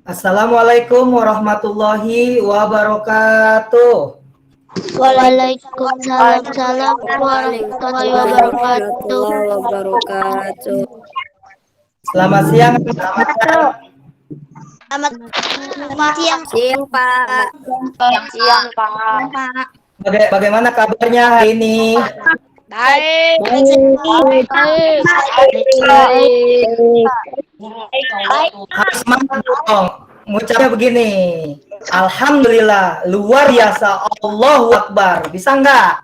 Assalamualaikum warahmatullahi wabarakatuh. Waalaikumsalam warahmatullahi wabarakatuh. wabarakatuh. Selamat siang. Selamat siang. Siang, Pak. Siang, Pak. Bagaimana kabarnya hari ini? Baik. Harus semangat dong. Ngucapnya begini. Alhamdulillah, luar biasa. Allahu Akbar. Bisa nggak?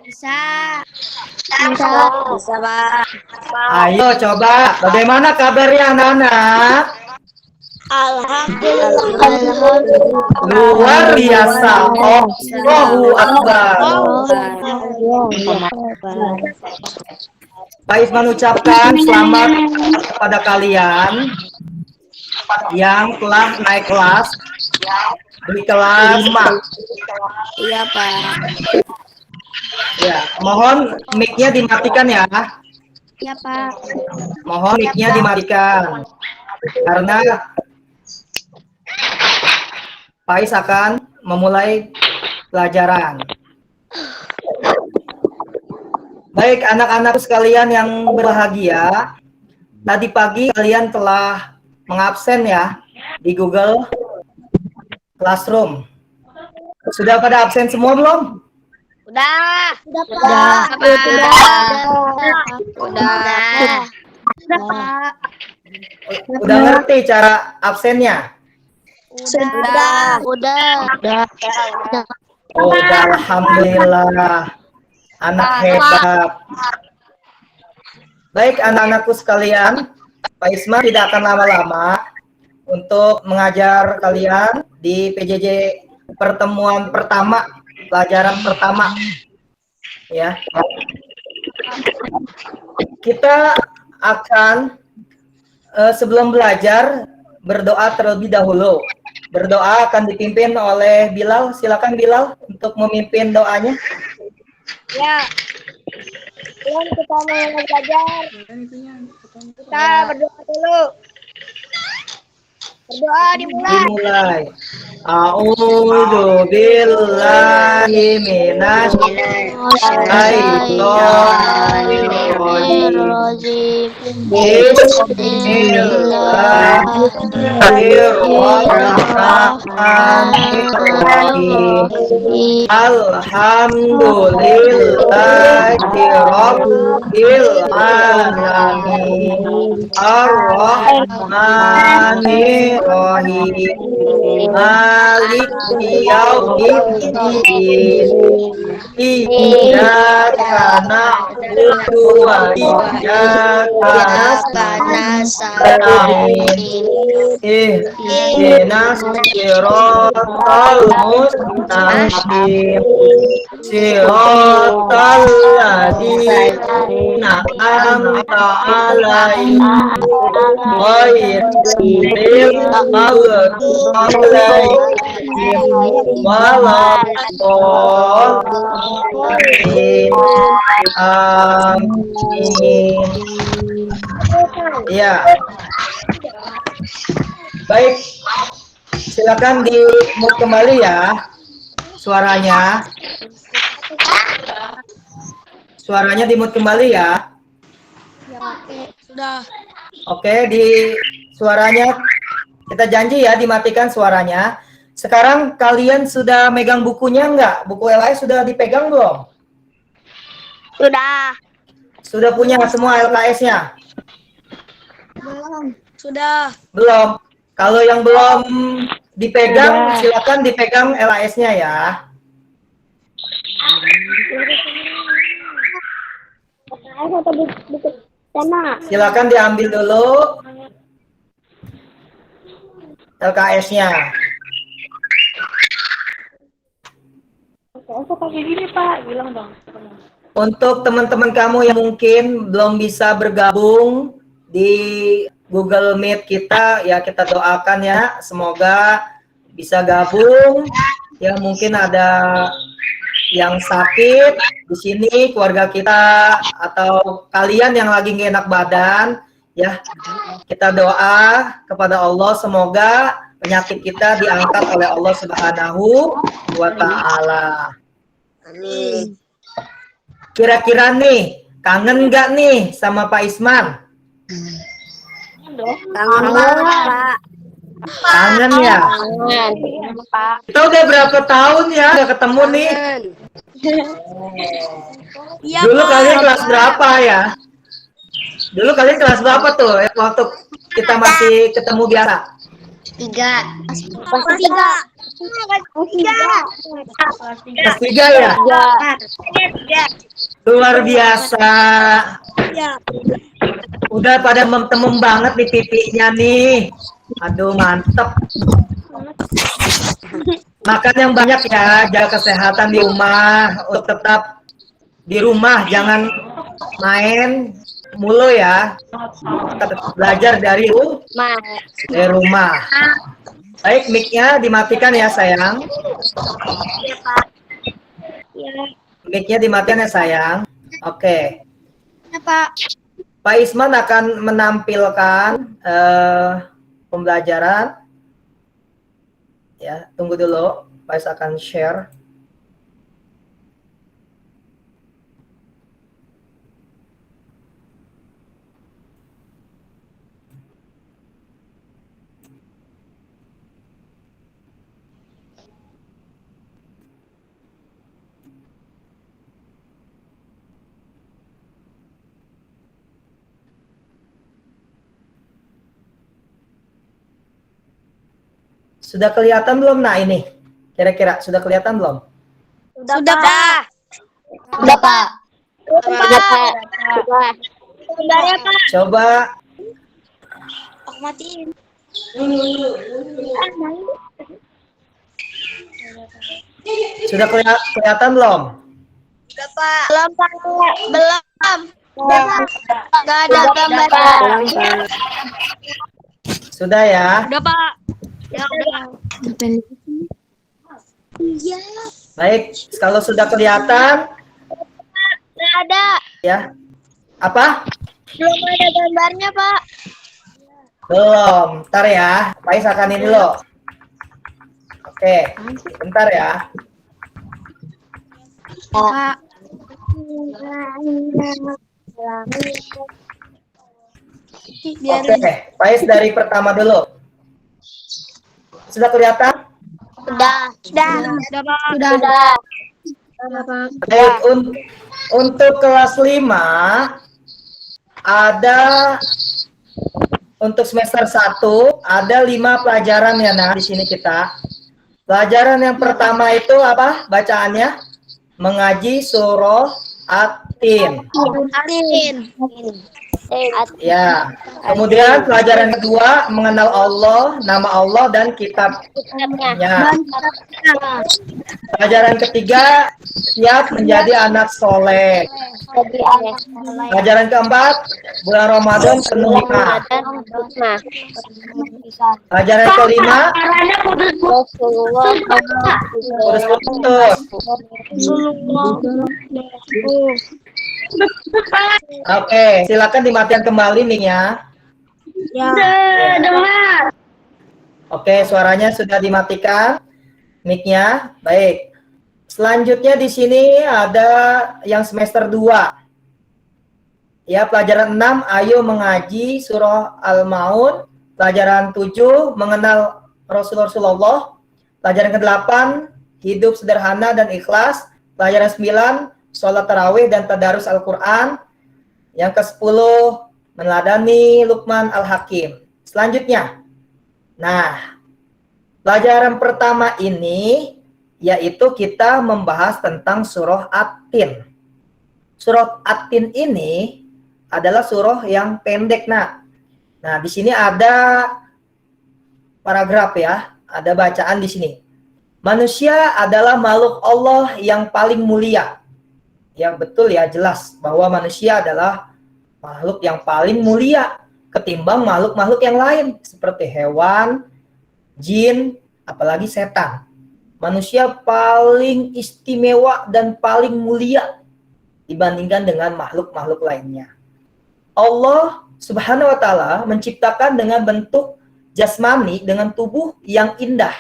Bisa, Pak. Ayo coba. Bagaimana kabarnya anak-anak? Alhamdulillah. Luar biasa. Allahu Akbar. Pak Isman ucapkan selamat kepada kalian yang telah naik kelas di kelas 4. Iya, Pak. Ya, mohon mic-nya dimatikan ya. Ya, Pak. Mohon mic-nya dimatikan. Karena Pak Is akan memulai pelajaran. Baik, anak-anak sekalian yang berbahagia, tadi pagi kalian telah mengabsen ya di Google Classroom. Sudah pada absen semua belum? Udah. Udah ngerti cara absennya? Udah. Oh, alhamdulillah. Anak hebat. Baik anak-anakku sekalian, Pak Isma tidak akan lama-lama untuk mengajar kalian di PJJ pertemuan pertama, pelajaran pertama. Ya. Kita akan sebelum belajar berdoa terlebih dahulu. Berdoa akan dipimpin oleh Bilal. Silakan Bilal untuk memimpin doanya. Ya. Sebelum kita mulai belajar, kita berdoa dulu. Berdoa dimulai. A'udzu billahi minasy syaithanir rajim. Bismillahirrahmanirrahim. Alhamdulillahi rabbil alamin. Ar-Rahmanir-Rahim. Maliki yaumiddin. Iyyaka na'budu wa iyyaka nasta'in. Ihdinas siratal mustaqim. Siratal ladzina an'amta 'alaihim ghairil maghdubi 'alaihim waladdallin. Amin. Ya. Baik. Silakan di-mute kembali ya suaranya. Suaranya di-mute kembali ya. Sudah. Oke, di suaranya kita janji ya dimatikan suaranya. Sekarang kalian sudah megang bukunya enggak? Buku LKS sudah dipegang belum? Sudah. Sudah punya semua LKS-nya? Belum. Sudah. Belum. Kalau yang belum dipegang, silakan dipegang LKS-nya ya. Silakan diambil dulu LKS-nya. Untuk teman-teman kamu yang mungkin belum bisa bergabung di Google Meet kita, ya kita doakan ya, semoga bisa gabung. Ya mungkin ada yang sakit di sini, keluarga kita atau kalian yang lagi nggak enak badan, ya. Kita doa kepada Allah semoga penyakit kita diangkat oleh Allah Subhanahu wa taala. Amin. Kira-kira nih, kangen nggak nih sama Pak Isman? Kangen banget, Pak. Kangen ya? Pak. Kita udah berapa tahun ya nggak ketemu nih? Iya, Dulu Pak. kalian kelas berapa ya? Dulu kalian kelas berapa tuh waktu kita masih ketemu biasa? 3. Kelas 3. Kelas 3 ya? Luar biasa. Ya. Udah pada temem banget nih pipinya nih. Aduh mantep. Makan yang banyak ya, jaga kesehatan di rumah, untuk tetap di rumah, jangan main mulu ya. Tetap belajar dari rumah. Baik, mic-nya dimatikan ya sayang. Iya, Pak. Iya. Mic-nya dimatikan ya sayang. Oke. Ya, Pak. Pak Isman akan menampilkan pembelajaran. Ya, tunggu dulu. Pak Is akan share. Sudah kelihatan belum? Nah ini, kira-kira sudah kelihatan belum? Sudah, Pak. Udah, Pak. Sudah, Pak. Sebentar ya, Pak. Coba. Aku matiin. Sudah kelihatan belum? Sudah, Pak. Belum, Pak. Belum. Nggak ada gambar. Belum, Pak. Sudah ya? Udah, Pak. Ya, udah. Iya. Baik, kalau sudah kelihatan, Nggak ada. ya. Apa? Belum ada gambarnya, Pak. Belum. Bentar ya. Pak Is akan ini loh. Oke, bentar ya. Pak. Oke, Pak Is dari pertama dulu. Sudah kelihatan? Sudah, Pak. Sudah, Pak. Baik, untuk kelas 5 ada untuk semester 1 ada 5 pelajaran ya nah di sini kita. Pelajaran yang pertama itu apa? Bacaannya mengaji surah At-Tin. Atin. Ya. Kemudian pelajaran kedua mengenal Allah, nama Allah dan kitabnya. Pelajaran ketiga siap menjadi anak soleh. Pelajaran keempat bulan Ramadan penuh hikmah. Pelajaran kelima putus. Oke, silakan dimatikan kembali mic-nya. Ya. Oke, suaranya sudah dimatikan mic-nya. Baik. Selanjutnya di sini ada yang semester 2. Ya, pelajaran 6 ayo mengaji surah Al-Maun. Pelajaran 7 mengenal Rasulullah. Pelajaran ke-8 hidup sederhana dan ikhlas. Pelajaran 9 sholat tarawih dan tadarus Al-Quran. Yang ke-10 meneladani Luqman Al-Hakim. Selanjutnya, nah, pelajaran pertama ini yaitu kita membahas tentang surah At-Tin. Surah At-Tin ini adalah surah yang pendek. Nah, di sini ada paragraf ya, ada bacaan di sini. Manusia adalah makhluk Allah yang paling mulia. Ya betul ya, jelas bahwa manusia adalah makhluk yang paling mulia ketimbang makhluk-makhluk yang lain seperti hewan, jin, apalagi setan. Manusia paling istimewa dan paling mulia dibandingkan dengan makhluk-makhluk lainnya. Allah Subhanahu wa taala menciptakan dengan bentuk jasmani dengan tubuh yang indah.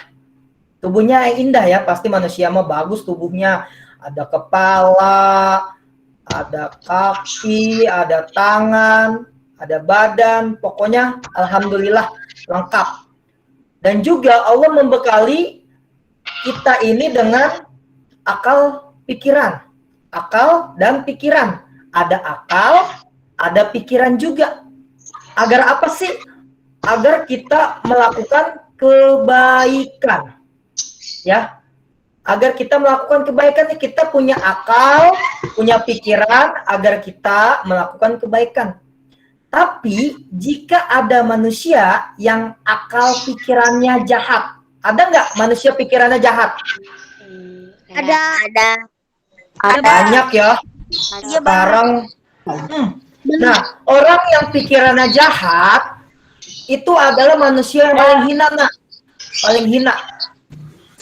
Tubuhnya yang indah ya, pasti manusia mah bagus tubuhnya. Ada kepala, ada kaki, ada tangan, ada badan, pokoknya alhamdulillah lengkap. Dan juga Allah membekali kita ini dengan akal pikiran. Akal dan pikiran. Ada akal, ada pikiran juga. Agar apa sih? Agar kita melakukan kebaikan. Ya. Agar kita melakukan kebaikan, kita punya akal, punya pikiran agar kita melakukan kebaikan. Tapi jika ada manusia yang akal pikirannya jahat, ada nggak manusia pikirannya jahat? Ada. Banyak ya. Sekarang. Nah, orang yang pikirannya jahat itu adalah manusia yang paling hina, nak. Paling hina.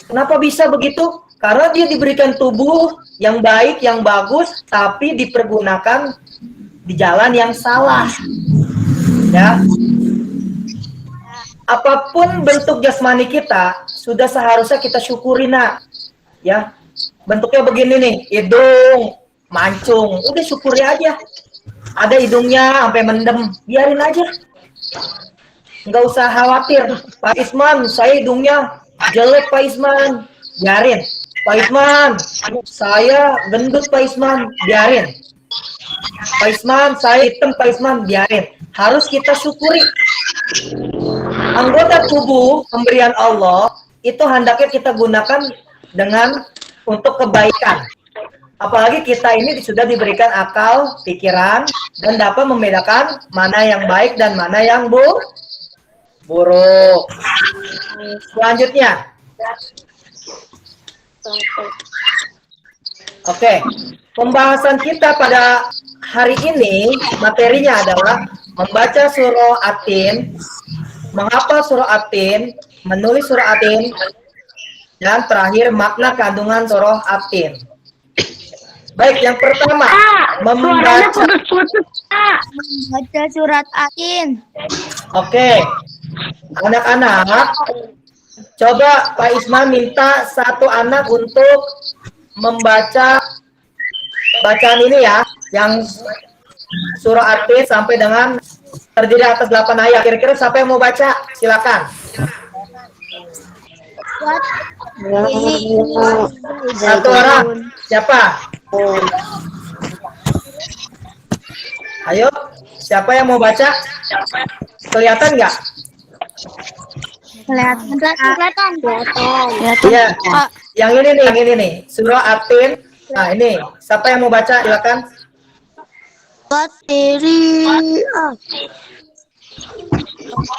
Kenapa bisa begitu? Karena dia diberikan tubuh yang baik, yang bagus, tapi dipergunakan di jalan yang salah. Ya. Apapun bentuk jasmani kita, sudah seharusnya kita syukuri, nak. Ya. Bentuknya begini nih, hidung, mancung, udah syukuri aja. Ada hidungnya sampai mendem, biarin aja. Nggak usah khawatir. Pak Isman, saya hidungnya jelek Pak Isman, biarin. Pak Isman, saya gendut Pak Isman, biarin. Pak Isman, saya hitam Pak Isman, biarin. Harus kita syukuri. Anggota tubuh pemberian Allah itu hendaknya kita gunakan dengan untuk kebaikan. Apalagi kita ini sudah diberikan akal, pikiran, dan dapat membedakan mana yang baik dan mana yang buruk. Selanjutnya. Oke. Pembahasan kita pada hari ini, materinya adalah membaca surah Atin, menghafal surah Atin, menulis surah Atin, dan terakhir makna kandungan surah Atin. Baik, yang pertama, membaca surat Atin. Oke. Anak-anak, coba Pak Isman minta satu anak untuk membaca bacaan ini ya, yang surah Atin sampai dengan terdiri atas 8 ayat. Kira-kira siapa yang mau baca? Silakan. Satu orang. Siapa? Ayo, siapa yang mau baca? Kelihatan nggak? Kelihatan. Iya. Yang ini nih. Surah Atin. Nah, ini. Siapa yang mau baca? Silakan.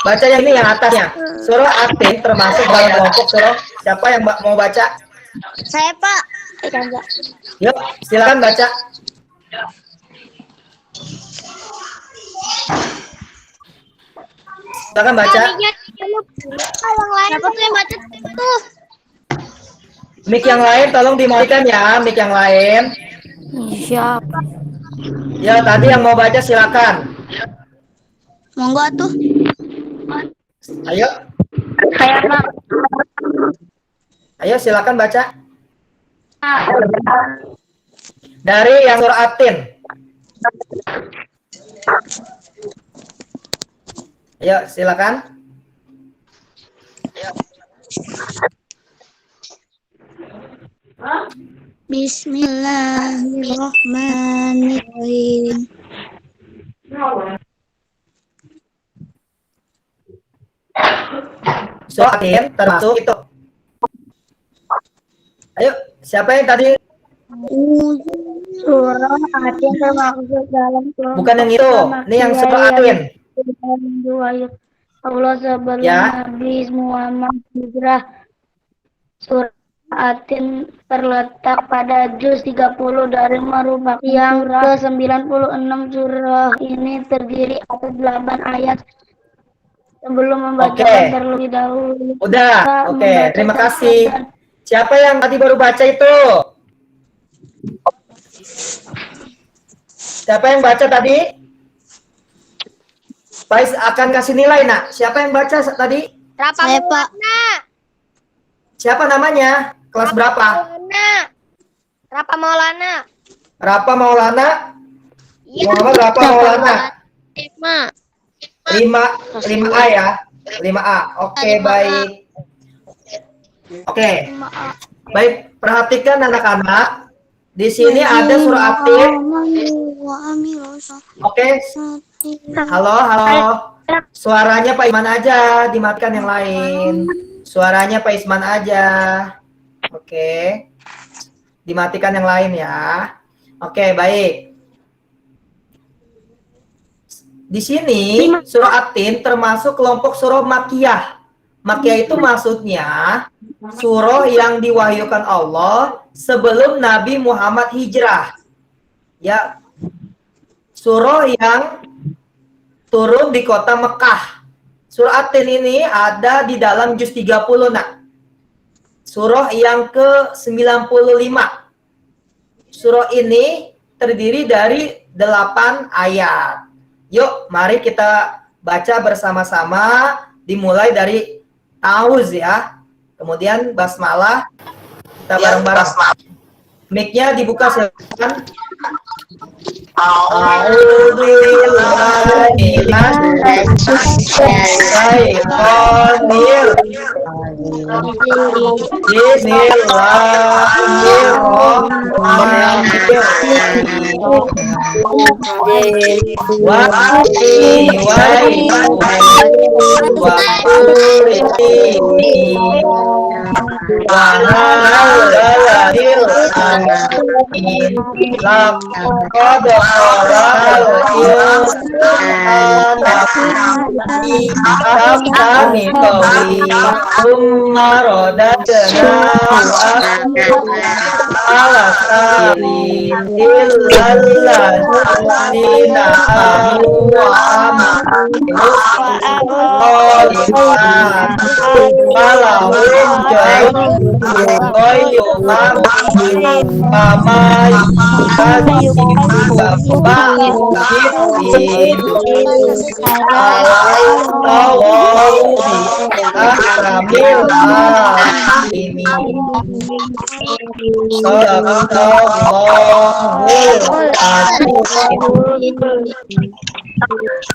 Baca yang ini, yang atasnya. Surah Atin termasuk dalam kelompok surah. Siapa yang mau baca? Saya, Pak. Yuk, silakan baca. Silakan baca. Siapa tuh yang baca tuh? Mic yang lain tolong dimatikan ya, mic yang lain. Siap. Ya, tadi yang mau baca silakan. Monggo tuh. Ayo. Saya, Pak. Ayo silakan baca. Dari yang surah Atin. Ayo silakan. Bismillahirrahmanirrahim. Surah Atin termasuk itu. Ayo, siapa yang tadi? Surah Atin termasuk dalam surah. Bukan yang itu. Ini yang surah Atin. Allah sebelum Ya. Nabi Muhammad hijrah. Surah Atin terletak pada juz 30 dari merupakan yang ke-96. Surah ini terdiri atas 8 ayat. Sebelum membaca terlebih dahulu. Udah, oke. Terima kasih. Siapa yang tadi baru baca itu? Siapa yang baca tadi? Faiz akan kasih nilai, nak. Siapa yang baca tadi? Rapa Saya, Pak. Maulana. Siapa namanya? Kelas berapa? Maulana. Rapa Maulana. Rapa Maulana. Iya. Muhammad Rapa Maulana. 5. 5A ya. 5A. Oke, 5A. baik. Oke. Baik, perhatikan anak-anak. Di sini ada surah At-Tin. Oke. Halo, halo. Suaranya Pak Isman aja, dimatikan yang lain. Suaranya Pak Isman aja. Oke. Dimatikan yang lain ya. Oke, baik. Di sini surah At-Tin termasuk kelompok surah Makkiyah. Makkiyah itu maksudnya surah yang diwahyukan Allah sebelum Nabi Muhammad hijrah. Ya. Surah yang turun di kota Mekah. Surah At-Tin ini ada di dalam juz 30, nak. Surah yang ke-95. Surah ini terdiri dari 8 ayat. Yuk, mari kita baca bersama-sama, dimulai dari Ta'awuz ya. Kemudian basmalah. Kita bareng-bareng. Mic-nya dibuka silakan.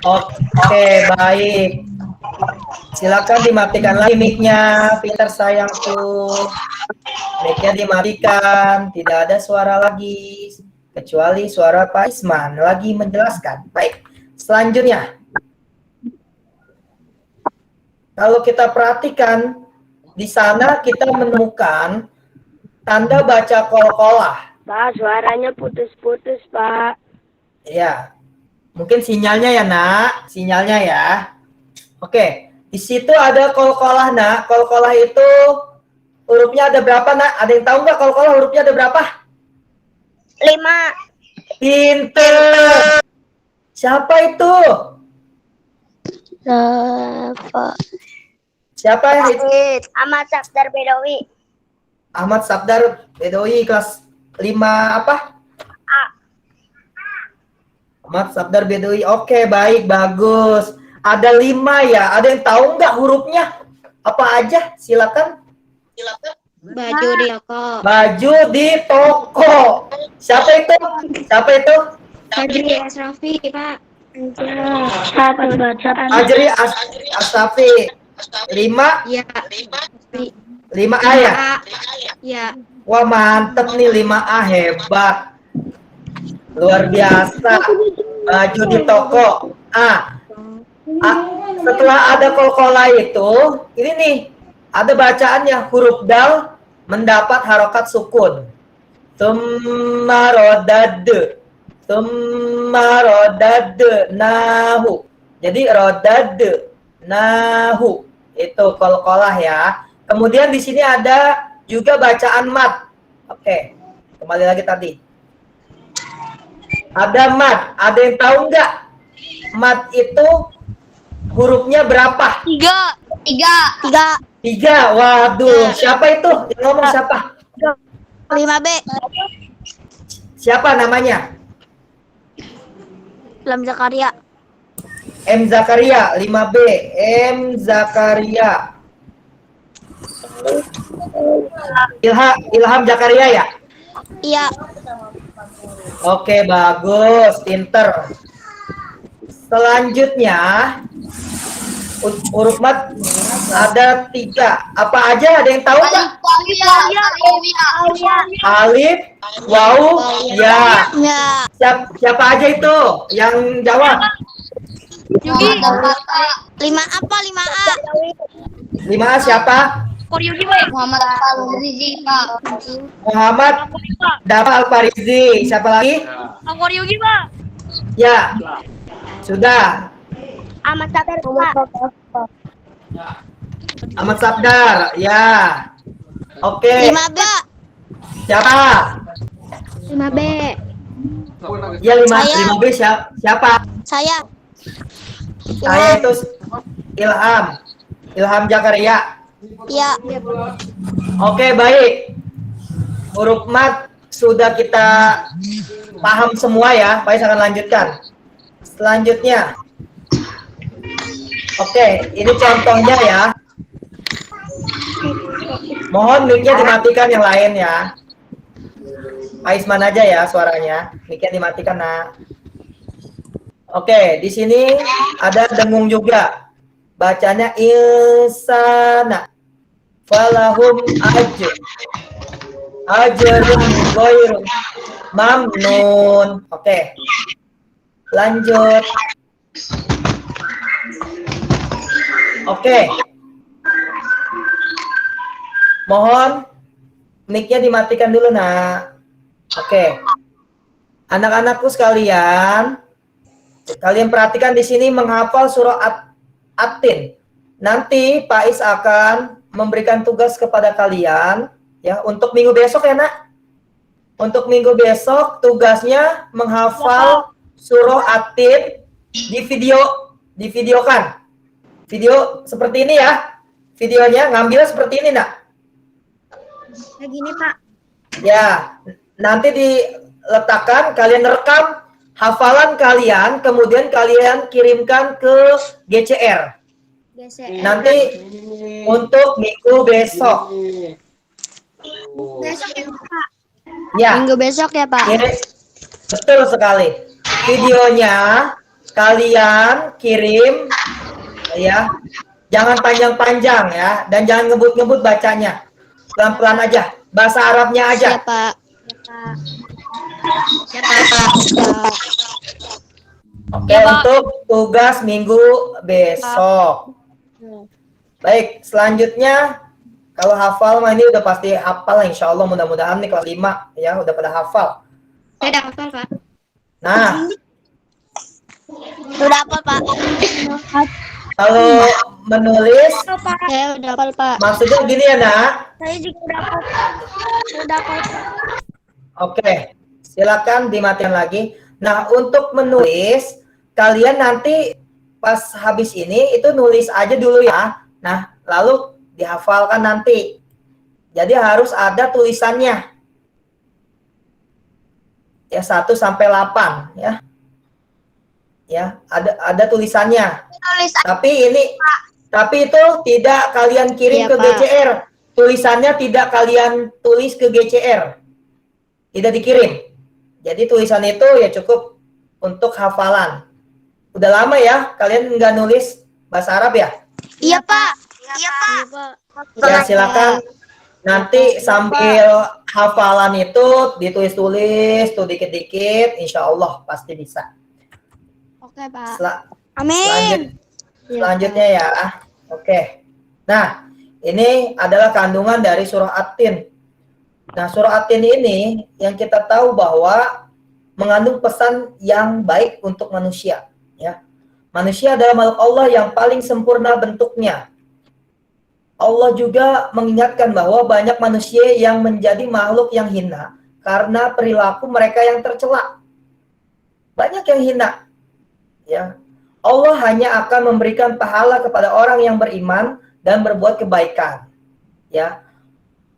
Oke, baik. Silakan dimatikan lagi mic-nya, Peter sayangku. Mic-nya dimatikan, tidak ada suara lagi kecuali suara Pak Isman lagi menjelaskan. Baik. Selanjutnya, kalau kita perhatikan di sana kita menemukan tanda baca qalqalah. Pak, suaranya putus-putus, Pak. Ya. Mungkin sinyalnya ya, nak. Sinyalnya ya. Oke. Di situ ada qalqalah, nak. Qalqalah itu hurufnya ada berapa, nak? Ada yang tahu nggak qalqalah hurufnya ada berapa? 5. Pinter. Siapa itu? Siapa yang itu? Ahmad Safdar Bedawi. Ahmad Safdar Bedawi kelas 5 apa? Ahmad Safdar Bedawi. Oke, baik, bagus. Ada 5 ya. Ada yang tahu nggak hurufnya? Apa aja? Silakan. Baju di toko. Baju di toko. Siapa itu? Siapa itu? Fajri Asrafi, Pak. Ajri Asafi. 5. Ya. 5A ya? Ya. Wah, mantep nih 5A, hebat. Luar biasa. Baju di toko. Setelah ada qalqalah itu, ini nih, ada bacaannya huruf dal mendapat harokat sukun. Tsumma rodad nahu. Jadi rodad nahu. Itu qalqalah ya. Kemudian di sini ada juga bacaan mat. Oke. Kembali lagi tadi. Ada mat. Ada yang tahu nggak? Mat itu hurufnya berapa? 3. 3. Waduh, siapa itu? Yang ngomong siapa? 5B. Siapa namanya? Lam Zakaria. M Zakaria 5B. M Zakaria. Ilham Zakaria ya? Iya. Oke, bagus, pinter. Selanjutnya huruf mat ada 3. Apa aja? Ada yang tahu nggak? Alif, waw, ya. Ya. Siapa aja itu yang jawab? Yugi. 5A apa 5A? 5A siapa? Muhammad Al-Rizi, Pak. Muhammad Dafa Al-Farizi. Siapa lagi? Yugi, Pak. Ya. Sudah. Ahmad Sabar, Pak. Ahmad Sabdar. Ya. Oke. 5B. Siapa? 5B. Ya, 5 Saya. 5B siapa? Saya. Saya itu Ilham Zakaria. Iya. Oke, baik. Huruf mat sudah kita paham semua ya. Baik, saya akan lanjutkan. Selanjutnya. Oke, ini contohnya ya. Mohon mic-nya dimatikan yang lain ya. Aisman aja ya suaranya. Mic-nya dimatikan, Nak. Oke, di sini ada dengung juga. Bacanya insana. Falahum ajrun ghairu mamnun. Oke. Lanjut. Oke. Mohon mic-nya dimatikan dulu, Nak. Oke. Anak-anakku sekalian, kalian perhatikan di sini menghafal surah At-Tin. Nanti Pak Is akan memberikan tugas kepada kalian ya untuk minggu besok ya, Nak. Untuk minggu besok tugasnya menghafal surah At-Tin divideokan. Video seperti ini ya. Videonya ngambil seperti ini, Nak. Kayak gini, Pak. Ya, nanti diletakkan, kalian rekam hafalan kalian, kemudian kalian kirimkan ke GCR. Nanti untuk minggu besok. Besok ya, Pak. Ya, Minggu besok ya, Pak. betul sekali. Videonya kalian kirim ya. Jangan panjang-panjang ya, dan jangan ngebut-ngebut bacanya. Pelan-pelan aja. Bahasa Arabnya aja. Ya, Pak. Oke, untuk tugas minggu besok. Baik, selanjutnya kalau hafal mah ini udah pasti hafal, insya Allah mudah-mudahan nih kelas 5 ya udah pada hafal. Saya udah hafal, Pak. Nah, Udah apa, Pak? kalau menulis Saya udah hafal, Pak. maksudnya gini ya, Nak. Saya juga udah hafal. Udah hafal. Oke, silakan dimatikan lagi. Nah, untuk menulis kalian nanti pas habis ini itu nulis aja dulu ya. Nah, lalu dihafalkan nanti. Jadi harus ada tulisannya. Ya 1 sampai 8 ya. Ya, ada tulisannya. Tapi itu tidak kalian kirim Iya, ke Pak. GCR. Tulisannya tidak kalian tulis ke GCR. Tidak dikirim. Jadi tulisan itu ya cukup untuk hafalan. Udah lama ya kalian nggak nulis bahasa Arab ya? Iya, Pak. Iya, Pak. Ya silakan nanti sambil hafalan itu ditulis-tulis tuh dikit-dikit, insya Allah pasti bisa. Oke, Pak. Amin. Selanjutnya ya. Oke. Nah, ini adalah kandungan dari surah At-Tin. Nah, surah At-Tin ini yang kita tahu bahwa mengandung pesan yang baik untuk manusia. Ya, manusia adalah makhluk Allah yang paling sempurna bentuknya. Allah juga mengingatkan bahwa banyak manusia yang menjadi makhluk yang hina karena perilaku mereka yang tercela. Banyak yang hina. Ya, Allah hanya akan memberikan pahala kepada orang yang beriman dan berbuat kebaikan. Ya.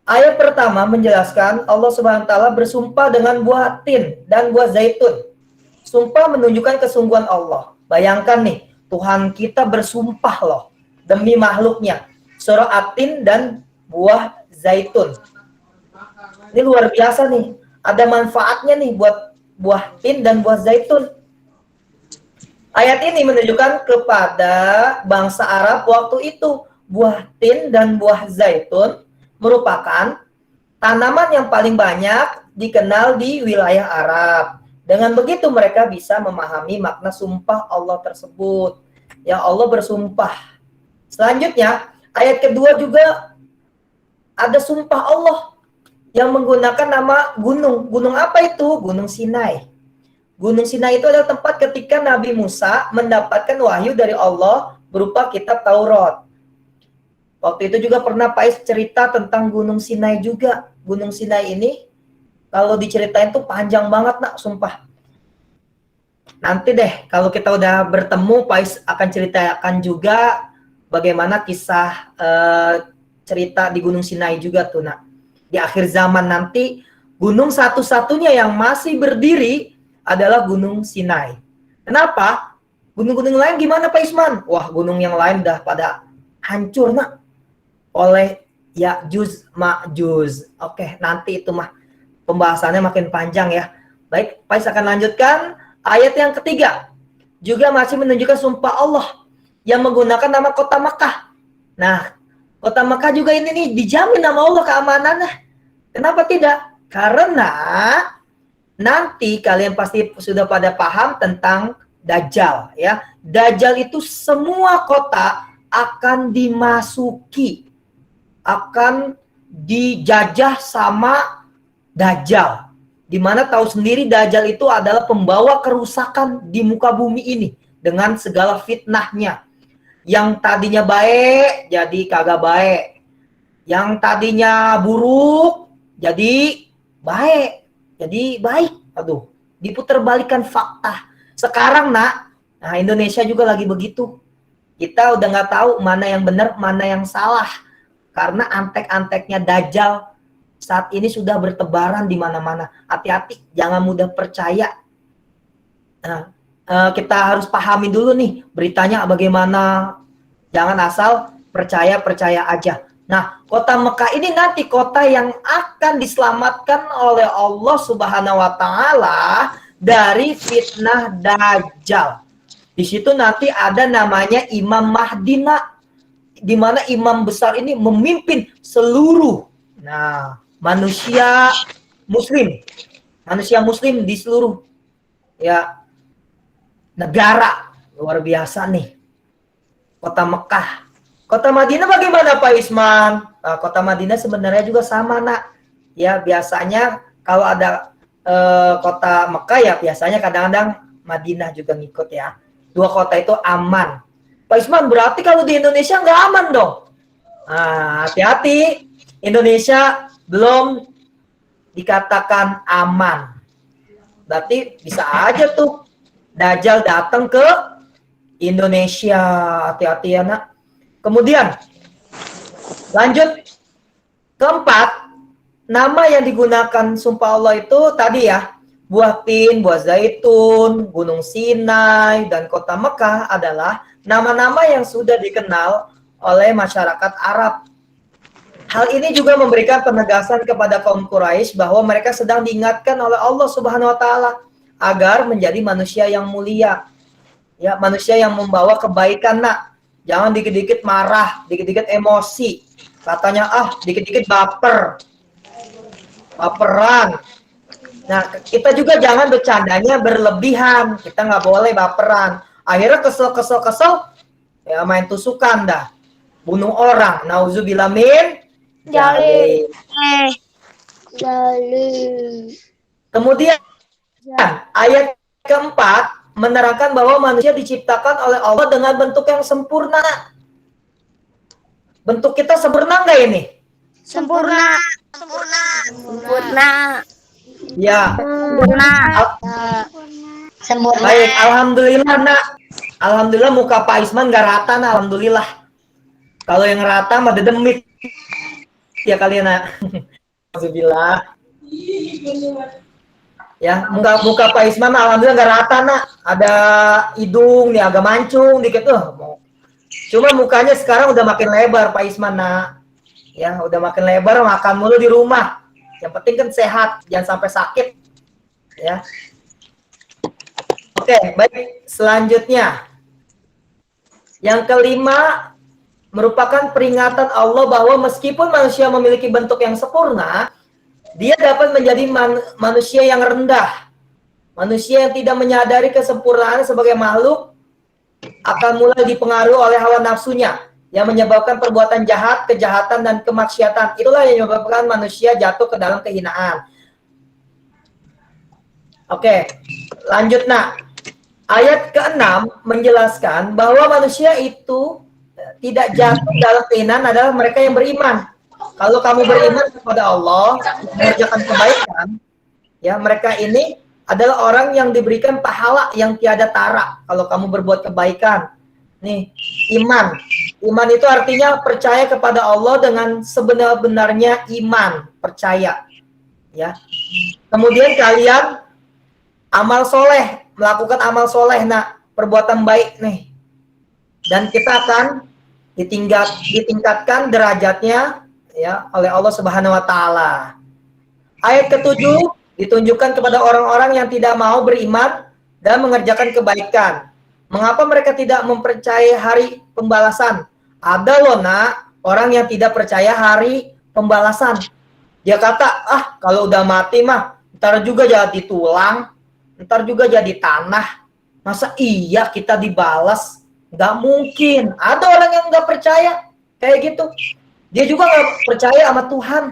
Ayat pertama menjelaskan Allah Subhanahu wa taala bersumpah dengan buah tin dan buah zaitun. Sumpah menunjukkan kesungguhan Allah. Bayangkan nih, Tuhan kita bersumpah loh demi makhluknya. Surah At-Tin dan buah zaitun. Ini luar biasa nih. Ada manfaatnya nih buat buah tin dan buah zaitun. Ayat ini menunjukkan kepada bangsa Arab waktu itu buah tin dan buah zaitun merupakan tanaman yang paling banyak dikenal di wilayah Arab. Dengan begitu mereka bisa memahami makna sumpah Allah tersebut. Ya Allah bersumpah. Selanjutnya, ayat kedua juga ada sumpah Allah yang menggunakan nama gunung. Gunung apa itu? Gunung Sinai. Gunung Sinai itu adalah tempat ketika Nabi Musa mendapatkan wahyu dari Allah berupa kitab Taurat. Waktu itu juga pernah Pais cerita tentang Gunung Sinai juga. Gunung Sinai ini kalau diceritain tuh panjang banget nak, sumpah. Nanti deh kalau kita udah bertemu, Pais akan ceritakan juga bagaimana kisah cerita di Gunung Sinai juga tuh nak. Di akhir zaman nanti gunung satu-satunya yang masih berdiri adalah Gunung Sinai. Kenapa? Gunung-gunung lain gimana Pak Isman? Wah, gunung yang lain udah pada hancur nak oleh Ya'juj Ma'juj. Oke, nanti itu mah pembahasannya makin panjang ya. Baik, Pak Is akan lanjutkan ayat yang ketiga. Juga masih menunjukkan sumpah Allah yang menggunakan nama kota Makkah. Nah, kota Makkah juga ini nih dijamin nama Allah keamanannya. Kenapa tidak? Karena nanti kalian pasti sudah pada paham tentang Dajjal ya. Dajjal itu semua kota akan dimasuki, akan dijajah sama Dajjal. Dimana tahu sendiri Dajjal itu adalah pembawa kerusakan di muka bumi ini dengan segala fitnahnya. Yang tadinya baik jadi kagak baik. Yang tadinya buruk jadi baik. Jadi baik, aduh, diputerbalikan fakta. Sekarang nah Indonesia juga lagi begitu. Kita udah nggak tahu mana yang benar, mana yang salah. Karena antek-anteknya Dajjal saat ini sudah bertebaran di mana-mana. Hati-hati, jangan mudah percaya. Nah, kita harus pahami dulu nih beritanya bagaimana. Jangan asal percaya-percaya aja. Nah, kota Mekah ini nanti kota yang akan diselamatkan oleh Allah Subhanahu wa taala dari fitnah Dajjal. Di situ nanti ada namanya Imam Mahdi, di mana imam besar ini memimpin seluruh manusia muslim. Manusia muslim di seluruh ya negara. Luar biasa nih. Kota Mekah. Kota Madinah bagaimana Pak Isman? Kota Madinah sebenarnya juga sama nak. Ya biasanya kalau ada kota Mekah ya biasanya kadang-kadang Madinah juga ngikut ya. Dua kota itu aman. Pak Isman berarti kalau di Indonesia nggak aman dong? Hati-hati. Indonesia belum dikatakan aman. Berarti bisa aja tuh Dajjal datang ke Indonesia. Hati-hati ya nak. Kemudian lanjut keempat, nama yang digunakan sumpah Allah itu tadi ya, buah tin, buah zaitun, Gunung Sinai, dan kota Mekah adalah nama-nama yang sudah dikenal oleh masyarakat Arab. Hal ini juga memberikan penegasan kepada kaum Quraisy bahwa mereka sedang diingatkan oleh Allah Subhanahu wa taala agar menjadi manusia yang mulia. Ya, manusia yang membawa kebaikan nak. Jangan dikit-dikit marah, dikit-dikit emosi. Katanya dikit-dikit baperan. Nah, kita juga jangan bercandanya berlebihan. Kita nggak boleh baperan. Akhirnya kesel, ya main tusukan dah. Bunuh orang. Nauzubillah min dzalik. Kemudian ayat keempat menerangkan bahwa manusia diciptakan oleh Allah dengan bentuk yang sempurna. Bentuk kita sempurna nggak ini? Sempurna. Ya. Sempurna. Baik, alhamdulillah nak. Alhamdulillah muka Pak Isman nggak rata nak. Alhamdulillah. Kalau yang rata mah dedemit. Ya kalian nak. Alhamdulillah. Ya, muka Pak Isman alhamdulillah nggak rata nak. Ada hidung nih agak mancung dikit tuh. Cuma mukanya sekarang udah makin lebar Pak Isman nak. Ya, udah makin lebar, makan mulu di rumah. Yang penting kan sehat, jangan sampai sakit. Ya. Oke, baik. Selanjutnya. Yang kelima merupakan peringatan Allah bahwa meskipun manusia memiliki bentuk yang sempurna, dia dapat menjadi manusia yang rendah. Manusia yang tidak menyadari kesempurnaan sebagai makhluk akan mulai dipengaruhi oleh hawa nafsunya yang menyebabkan perbuatan jahat, kejahatan, dan kemaksiatan. Itulah yang menyebabkan manusia jatuh ke dalam kehinaan. Oke, lanjut nak. Ayat ke-6 menjelaskan bahwa manusia itu tidak jatuh dalam kehinaan adalah mereka yang beriman. Kalau kamu beriman kepada Allah, mengerjakan kebaikan, ya mereka ini adalah orang yang diberikan pahala yang tiada tara. Kalau kamu berbuat kebaikan, nih iman. Iman itu artinya percaya kepada Allah dengan sebenar-benarnya iman, percaya. Ya. Kemudian kalian amal soleh, melakukan amal soleh, nak perbuatan baik nih, dan kita akan ditingkatkan derajatnya ya oleh Allah Subhanahu Wa Taala. Ayat ke-7 ditunjukkan kepada orang-orang yang tidak mau beriman dan mengerjakan kebaikan. Mengapa mereka tidak mempercayai hari pembalasan? Ada loh nak orang yang tidak percaya hari pembalasan. Dia kata, kalau udah mati mah ntar juga jadi tulang, ntar juga jadi tanah. Masa iya kita dibalas? Nggak mungkin. Ada orang yang nggak percaya kayak gitu. Dia juga nggak percaya sama Tuhan.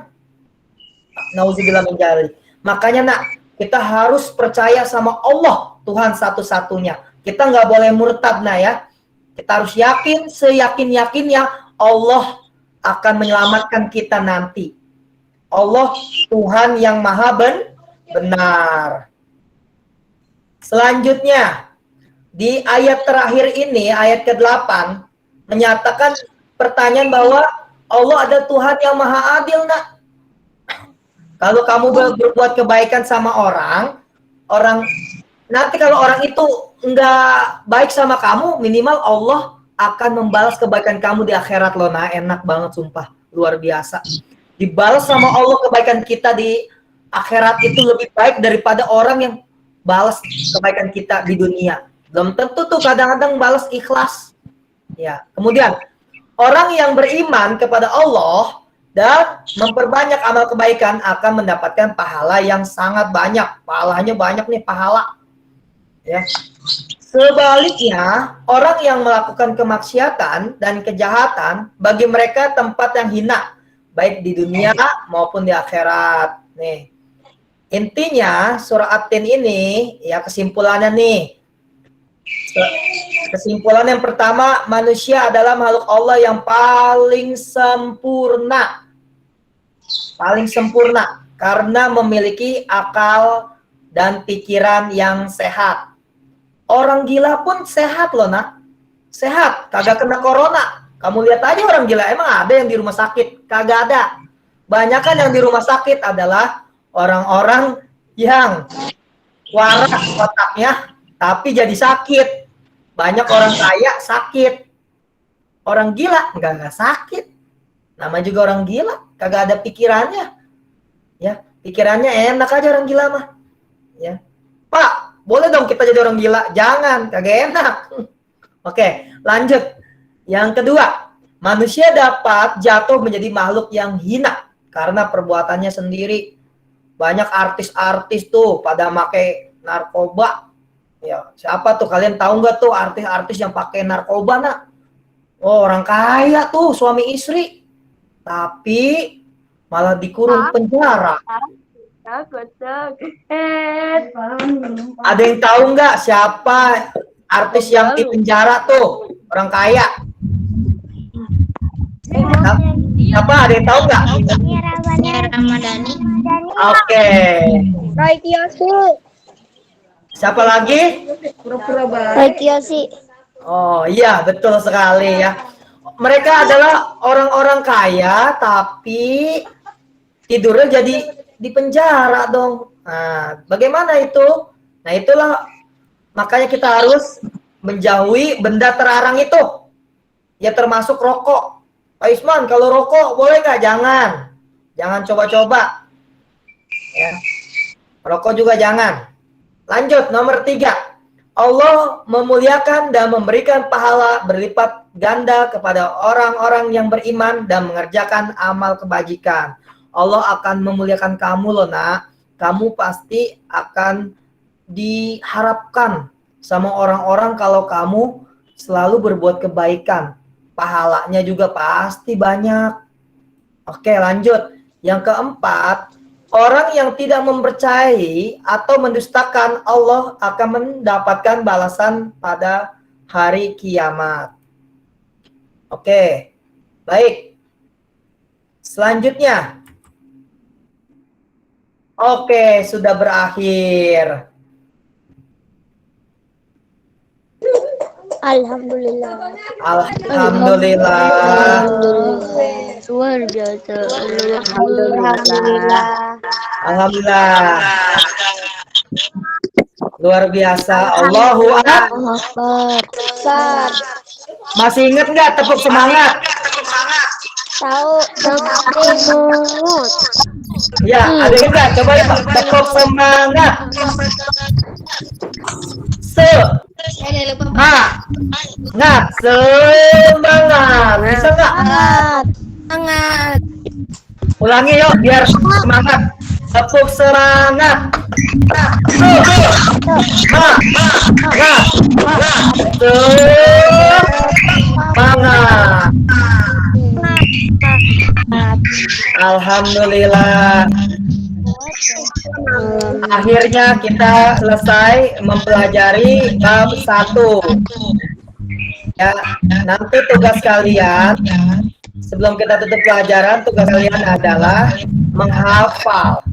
Nauzubillah min dzalik. Makanya nak, kita harus percaya sama Allah, Tuhan satu-satunya. Kita nggak boleh murtad nak ya. Kita harus yakin, seyakin-yakinnya Allah akan menyelamatkan kita nanti. Allah Tuhan yang maha benar. Selanjutnya, di ayat terakhir ini, ayat ke-8, menyatakan pertanyaan bahwa Allah ada Tuhan yang maha adil, nak. Kalau kamu berbuat kebaikan sama orang nanti kalau orang itu nggak baik sama kamu, minimal Allah akan membalas kebaikan kamu di akhirat loh, nah enak banget sumpah, luar biasa. Dibalas sama Allah kebaikan kita di akhirat itu lebih baik daripada orang yang balas kebaikan kita di dunia. Belum tentu tuh, kadang-kadang balas ikhlas. Ya, kemudian orang yang beriman kepada Allah dan memperbanyak amal kebaikan akan mendapatkan pahala yang sangat banyak. Pahalanya banyak nih, pahala. Ya. Sebaliknya, orang yang melakukan kemaksiatan dan kejahatan, bagi mereka tempat yang hina, baik di dunia maupun di akhirat. Nih. Intinya surah At-Tin ini ya kesimpulannya nih. Kesimpulan yang pertama, manusia adalah makhluk Allah yang paling sempurna. Paling sempurna karena memiliki akal dan pikiran yang sehat. Orang gila pun sehat loh, nak. Sehat, kagak kena corona. Kamu lihat aja orang gila, emang ada yang di rumah sakit? Kagak ada. Banyakan yang di rumah sakit adalah orang-orang yang waras otaknya tapi jadi sakit. Banyak orang kaya sakit. Orang gila enggak sakit. Namanya juga orang gila, kagak ada pikirannya. Ya, pikirannya enak aja orang gila mah. Ya. Pak, boleh dong kita jadi orang gila? Jangan, kagak enak. Oke, lanjut. Yang kedua, manusia dapat jatuh menjadi makhluk yang hina karena perbuatannya sendiri. Banyak artis-artis tuh pada pakai narkoba. Ya, siapa tuh? Kalian tahu nggak tuh artis-artis yang pakai narkoba, nak? Oh, orang kaya tuh, suami istri. Tapi malah dikurung penjara. Ada yang tahu nggak siapa artis yang di penjara tuh? Orang kaya. Siapa? Ada yang tahu nggak? Nia Ramadhani. Oke. Roy Kiyoshi. Siapa lagi? Roy Kiyoshi. Oh iya, betul sekali ya. Mereka adalah orang-orang kaya tapi tidurnya jadi di penjara dong. Nah, bagaimana itu? Nah, itulah makanya kita harus menjauhi benda terlarang itu. Ya termasuk rokok. Pak Isman, kalau rokok boleh nggak? Jangan. Jangan coba-coba. Ya. Rokok juga jangan. Lanjut, nomor 3. Allah memuliakan dan memberikan pahala berlipat ganda kepada orang-orang yang beriman dan mengerjakan amal kebajikan. Allah akan memuliakan kamu loh nak. Kamu pasti akan diharapkan sama orang-orang kalau kamu selalu berbuat kebaikan. Pahalanya juga pasti banyak. Oke, lanjut. Yang keempat, orang yang tidak mempercayai atau mendustakan Allah akan mendapatkan balasan pada hari kiamat. Oke, baik. Selanjutnya. Oke, sudah berakhir. Alhamdulillah. Alhamdulillah. Luar biasa. Alhamdulillah. Alhamdulillah. Luar biasa. Allahu Akbar. Akbar. Masih ingat nggak tepuk semangat? Tahu. Ya, ada yang nggak? Coba ya, tepuk semangat. Semangat. Bisa nggak? Sangat. Ulangi yuk, biar semangat. Tepuk semangat. Semangat. Alhamdulillah. Akhirnya kita selesai mempelajari bab 1. Ya, nanti tugas kalian sebelum kita tutup pelajaran, tugas kalian adalah menghafal.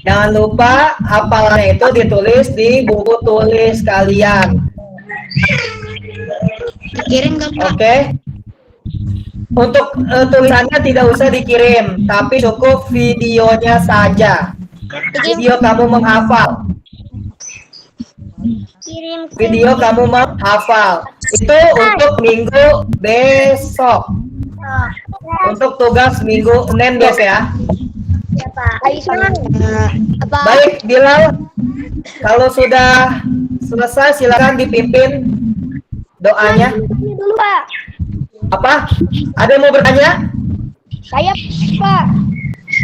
Jangan lupa hafalannya itu ditulis di buku tulis kalian. Kirim ke Pak. Oke. Untuk tulisannya tidak usah dikirim, tapi cukup videonya saja. Video kamu menghafal. Kirim ke Video kamu menghafal. Itu untuk minggu besok. Untuk tugas minggu Senin besok ya. Aisyah. Baik, Bilal. Kalau sudah selesai silakan dipimpin doanya. Ini dulu, Pak. Apa? Ada yang mau bertanya? Saya, Pak.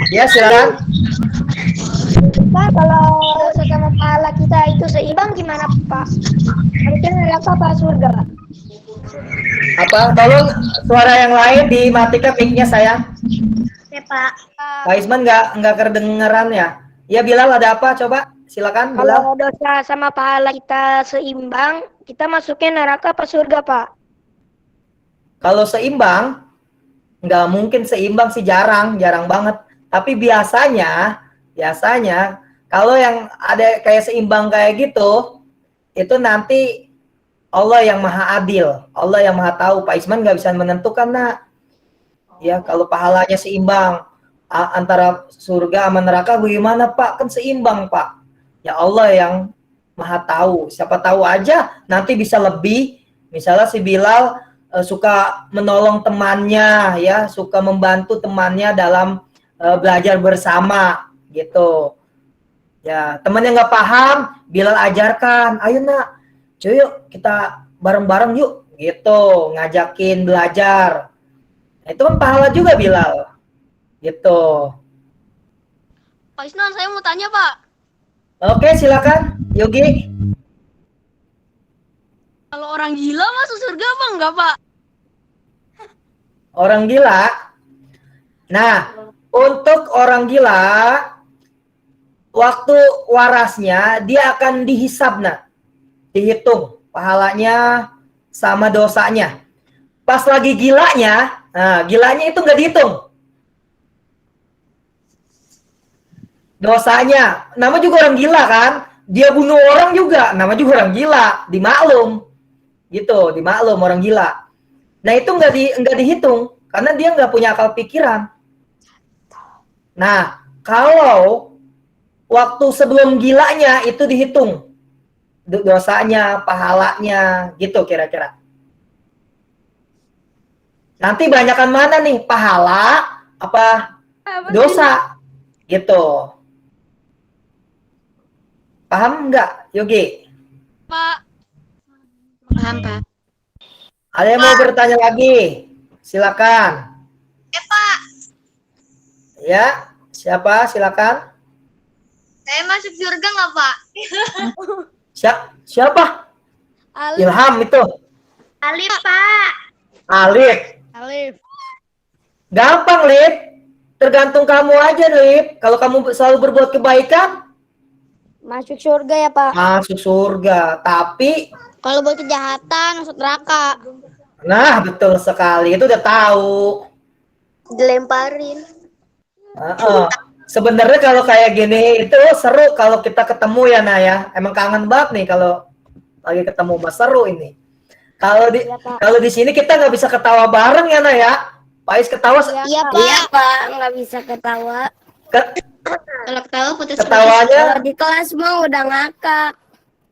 Ya, silakan. Pak, kalau sesama pahala kita itu seimbang gimana, Pak? Harusnya neraka apa surga? Apa? Tolong suara yang lain dimatikan mic-nya sayang. Ya, Pak. Pak Isman nggak kedengeran ya? Ya Bilal, ada apa? Coba silakan Bilal. Kalau dosa sama pahala kita seimbang, kita masuknya neraka apa surga, Pak? Kalau seimbang, nggak mungkin seimbang sih, jarang banget. Tapi biasanya kalau yang ada kayak seimbang kayak gitu, itu nanti Allah yang maha adil, Allah yang maha tahu. Pak Isman nggak bisa menentukan nak. Ya kalau pahalanya seimbang antara surga sama neraka, bagaimana Pak? Kan seimbang Pak. Ya Allah yang maha tahu. Siapa tahu aja nanti bisa lebih. Misalnya si Bilal suka menolong temannya, ya, suka membantu temannya dalam belajar bersama, gitu. Ya, teman yang nggak paham, Bilal ajarkan, ayo nak, yuk kita bareng-bareng yuk, gitu, ngajakin belajar. Nah, itu kan pahala juga Bilal, gitu. Pak Isnan, saya mau tanya, Pak. Oke, silakan, Yogi. Kalau orang gila masuk surga apa enggak, Pak? Orang gila. Nah, untuk orang gila, waktu warasnya dia akan dihisab, nah, dihitung pahalanya sama dosanya. Pas lagi gilanya, nah, gilanya itu nggak dihitung. Dosanya, nama juga orang gila kan? Dia bunuh orang juga, nama juga orang gila, dimaklum. Gitu, dimaklum orang gila. Nah itu nggak dihitung karena dia nggak punya akal pikiran. Nah kalau waktu sebelum gilanya itu dihitung dosanya, pahalanya, gitu kira-kira. Nanti banyakan mana nih, pahala apa dosa, gitu. Paham nggak, Yogi? Pak. Paham, Pak. Ada yang mau bertanya lagi? Silakan. Pak. Ya, siapa? Silakan. Saya masuk surga nggak, Pak? Siapa? Ilham itu. Alif, Pak. Alif. Alif. Gampang, Lip. Tergantung kamu aja, Lip. Kalau kamu selalu berbuat kebaikan, Masuk surga ya, Pak. masuk surga. Tapi, Kalau buat kejahatan, masuk neraka. nah betul sekali. Itu udah tahu. Dilemparin. Sebenarnya kalau kayak gini itu seru kalau kita ketemu ya, Naya. Emang kangen banget nih kalau lagi ketemu, Mas, seru ini. Kalau di sini kita nggak bisa ketawa bareng ya, Naya. Pais ketawa. Iya, Pak. Iya, Pak. Nggak bisa ketawa. Kalau ketawa putus. Ketawanya Kalau di kelas mau udah ngakak.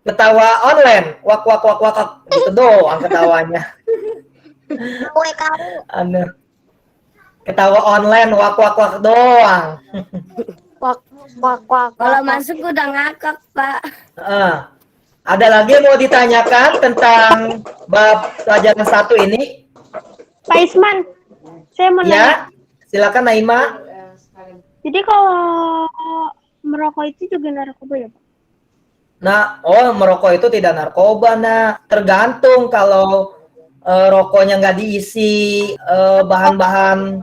ketawa online. Wak wak wak wak wak. Gitu doang ketawanya. Kue kamu. Anu. Ketawa online wak wak wak doang. Wak. Kalau masuk udah ngakak, Pak. Ada lagi yang mau ditanyakan tentang bab pelajaran 1 ini? Pak Isman, saya mau nanya. Ya, silakan Naima. Jadi kalau merokok itu juga narkoba ya, Pak? Nah, merokok itu tidak narkoba, nah. Tergantung kalau rokoknya nggak diisi bahan-bahan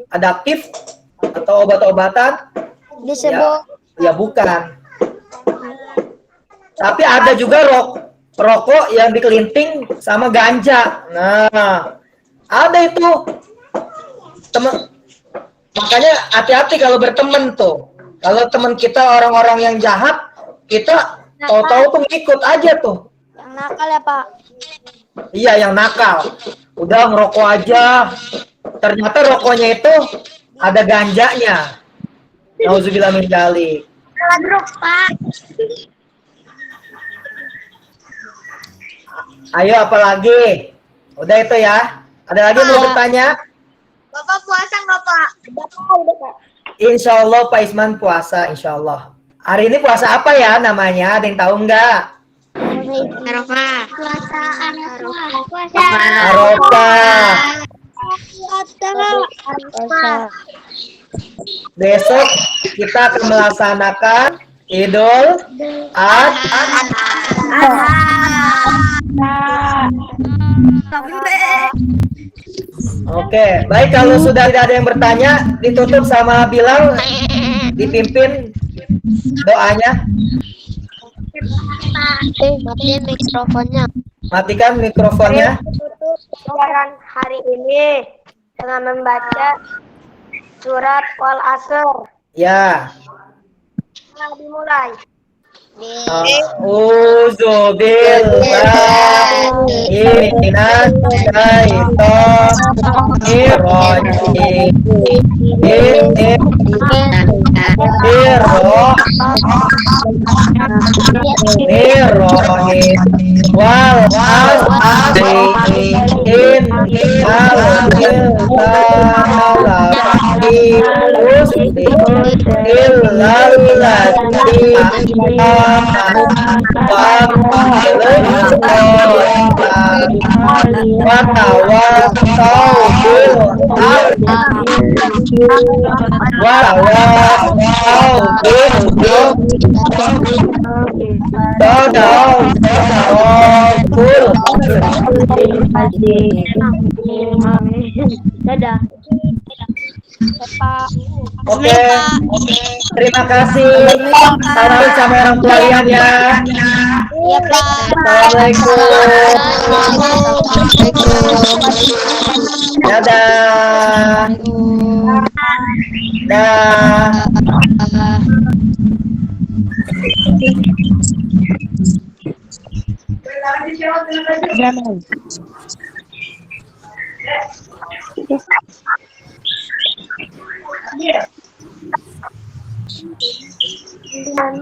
adaktif atau obat-obatan, Disebut ya bukan. Tapi ada juga rokok yang dikelinting sama ganja. Nah, ada itu. Makanya hati-hati kalau berteman tuh. Kalau teman kita orang-orang yang jahat, kita tahu-tahu tuh ngikut aja tuh. yang nakal ya, Pak? Iya, yang nakal. Udah ngerokok aja. Ternyata rokoknya itu ada ganjanya. Nauzubillah min dzalik. Grup, Pak. Ayo apalagi? Udah itu ya. Ada lagi yang mau bertanya? Bapak puasa nggak, Pak? Udah, Pak. Insya Allah Pak Isman puasa, insya Allah. Hari ini puasa apa ya namanya? Ada yang tahu nggak? Arafah. Puasa Arafah. Besok kita akan melaksanakan Idul Adha. Oke, baik, kalau sudah tidak ada yang bertanya, ditutup sama Bilal, dipimpin doanya. Matiin mikrofonnya. Matikan mikrofonnya. Tutup pelajaran hari ini dengan membaca surat Wal Asr. Ya. Nah, dimulai. Uzubillahi minas syaitonir rajim. Bismillahirrahmanirrahim. Wal asri innal insana lafi khusr illa allazina Dadah. Oke, terima kasih. Salam sama orang tua kalian ya. Iya, Pak. Assalamualaikum. Dadah. Dah. Pimpinan